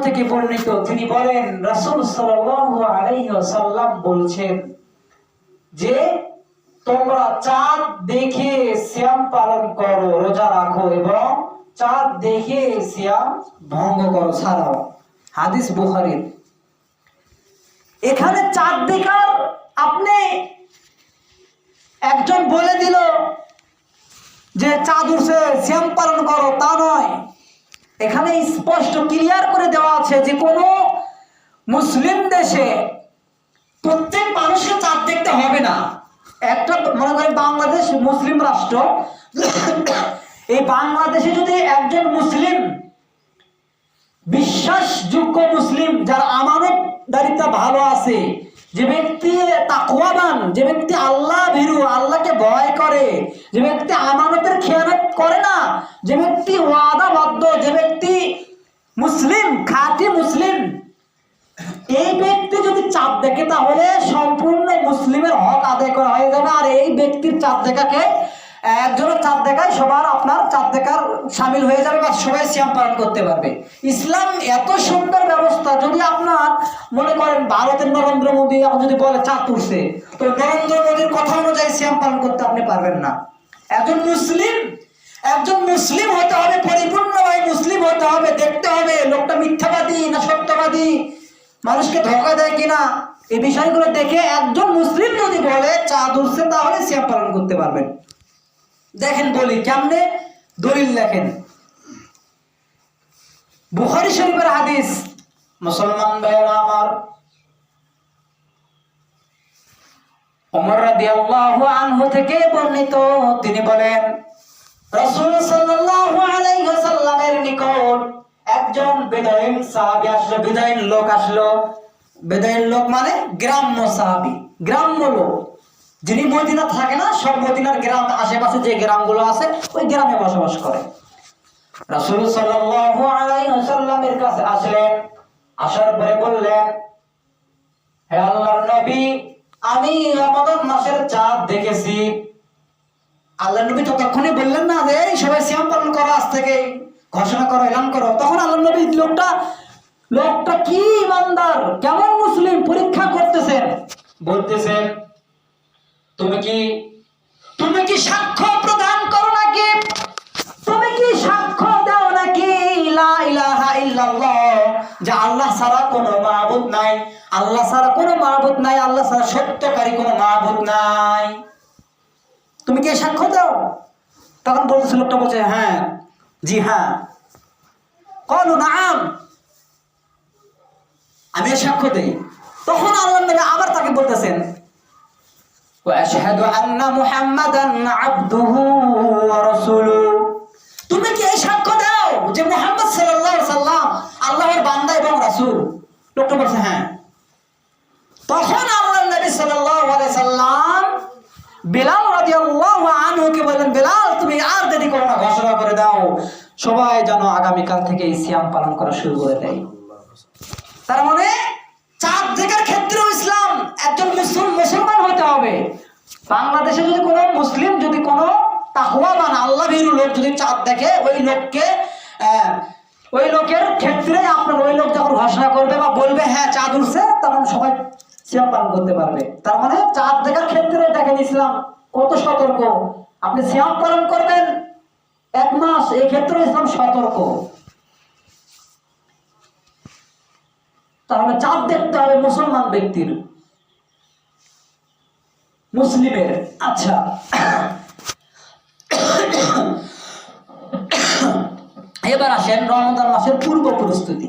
থেকে বর্ণিত, তিনি বলেন রাসূল সাল্লাল্লাহু আলাইহি ওয়াসাল্লাম বলছেন যে তোমরা চাঁদ দেখে সিয়াম পালন করো, রোজা রাখো এবং চাঁদ দেখে সিয়াম ভঙ্গ করো, ছাড়াও। হাদিস বুখারীর। এখানে চাঁদ দেখার আপনি একজন বলে দিল যে চাঁদ উঠছে সিয়াম পালন করো, তা নয়। এখানে স্পষ্ট ক্লিয়ার করে দেওয়া আছে যে কোনো মুসলিম দেশে প্রত্যেক মানুষকে চাঁদ দেখতে হবে না। একটা মনে করেন বাংলাদেশ মুসলিম রাষ্ট্র, এই বাংলাদেশে যদি একজন মুসলিম, বিশ্বাসযোগ্য মুসলিম, যার আমানতদারিতা ভালো আছে, যে ব্যক্তি তাকওয়াবান, যে ব্যক্তি আল্লাহ ভীরু, আল্লাহকে ভয় করে, যে ব্যক্তি আমানতের খেয়ানত করে না, যে ব্যক্তি ওয়াদাবদ্ধ, যে ব্যক্তি মুসলিম, খাঁটি মুসলিম, এই ব্যক্তি যদি চাঁদ দেখে তাহলে সম্পূর্ণ মুসলিমের হক আদায় করা হয়ে যাবে। আর এই ব্যক্তির চাঁদ দেখাকে, একজনের চাঁদ দেখায় সবার আপনার চাঁদ দেখার সামিল হয়ে যাবে বা সবাই সিয়াম পালন করতে পারবে। ইসলাম এত সুন্দর ব্যবস্থা। যদি আপনার মনে করেন ভারতের নরেন্দ্র মোদী এখন যদি বলে চাঁদ উঠছে, তো নরেন্দ্র মোদীর কথা অনুযায়ী সিয়াম পালন করতে আপনি পারবেন না। একজন মুসলিম হতে হবে, পরিপূর্ণভাবে মুসলিম হতে হবে। দেখতে হবে লোকটা মিথ্যাবাদী না সত্যবাদী, মানুষকে ধোঁকা দেয় কিনা, এই বিষয়গুলো দেখে একজন মুসলিম যদি বলে চাঁদ উঠছে তাহলে সিয়াম পালন করতে পারবেন। দেখেন বলি কেমনে, দলিল দেখেন। বুখারী শরীফের হাদিস, মুসলমান ভাইরা আমার, ওমর রাদিয়াল্লাহু আনহু থেকে বর্ণিত, তিনি বলেন রাসূল সাল্লাল্লাহু আলাইহি ওয়াসাল্লামের নিকট একজন বেদুইন সাহাবী আসলো, বেদুইন লোক আসলো। বেদুইন লোক মানে গ্রাম্য সাহাবী, গ্রাম্য লোক, যিনি মদিনা থাকে না, সব মদিনার গ্রাম, আশেপাশে যে গ্রামগুলো আছে ওই গ্রামে বসবাস করে। রাসূল সাল্লাল্লাহু আলাইহি ওয়াসাল্লামের কাছে আসলেন, আসার পরে বললেন, হে আল্লাহর নবী, আমি রমাদান মাসের চাঁদ দেখেছি। আল্লাহর নবী ততক্ষণে বললেন না যে এই সবাই সিয়াম পালন করো, আজ থেকে ঘোষণা করো, এলান করো। তখন আল্লাহর নবী লোকটা কি ইমানদার, কেমন মুসলিম পরীক্ষা করতেছেন। বলতেছেন, তুমি কি সাক্ষ্য প্রদান করো নাকি, তুমি কি সাক্ষ্য দাও নাকি লা ইলাহা ইল্লাল্লাহ, যে আল্লাহ ছাড়া কোনো মাবুদ নাই, আল্লাহ ছাড়া কোনো মাবুদ নাই, আল্লাহ ছাড়া সত্যকারী কোনো মাবুদ নাই, তুমি কি সাক্ষ্য দাও? তখন বলতেছে, লোকটা বলছে, হ্যাঁ, জি হ্যাঁ। ক্বালু নাআম, আমি সাক্ষ্য দেই। তখন আল্লাহর নবী আবার তাকে বলতেছেন, ওয়া আশহাদু আন্না মুহাম্মাদান আবদুহু ওয়া রাসূলুহু, তুমি কি এই সাক্ষ্য দাও যে মুহাম্মদ সাল্লাল্লাহু আলাইহি সাল্লাম আল্লাহর বান্দা এবং রাসূল? লোকটা বলছে হ্যাঁ। তখন আল্লাহর নবী সাল্লাল্লাহু আলাইহি সাল্লাম বিলাল রাদিয়াল্লাহু আনহুকে বললেন, বিলাল তুমি আর দেরি করো না, ঘোষণা করে দাও সবাই যেন আগামীকাল থেকে এই সিয়াম পালন করা শুরু করে দেয়। তার মানে চাঁদ দেখার ক্ষেত্রেও ইসলাম, একজন মুসলমান হতে হবে। বাংলাদেশে যদি কোনো মুসলিম, যদি কোনো তাকওয়াবান আল্লাহ ভীরু লোক যদি চাঁদ দেখে, ওই লোকের ক্ষেত্রে আপনার ওই লোক যখন ঘোষণা করবে বা বলবে হ্যাঁ চাঁদ উঠছে, তখন সবাই সিয়াম পালন করতে পারবে। তার মানে চাঁদ দেখার ক্ষেত্রে দেখেন ইসলাম কত সতর্ক। আপনি সিয়াম পালন করবেন 1 মাস, এই ক্ষেত্রে ইসলাম সতর্ক। তাহলে চাঁদ দেখতে হবে মুসলমান ব্যক্তির, মুসলিমের। আচ্ছা, এবার আসেন রমজান মাসের পূর্ব প্রস্তুতি।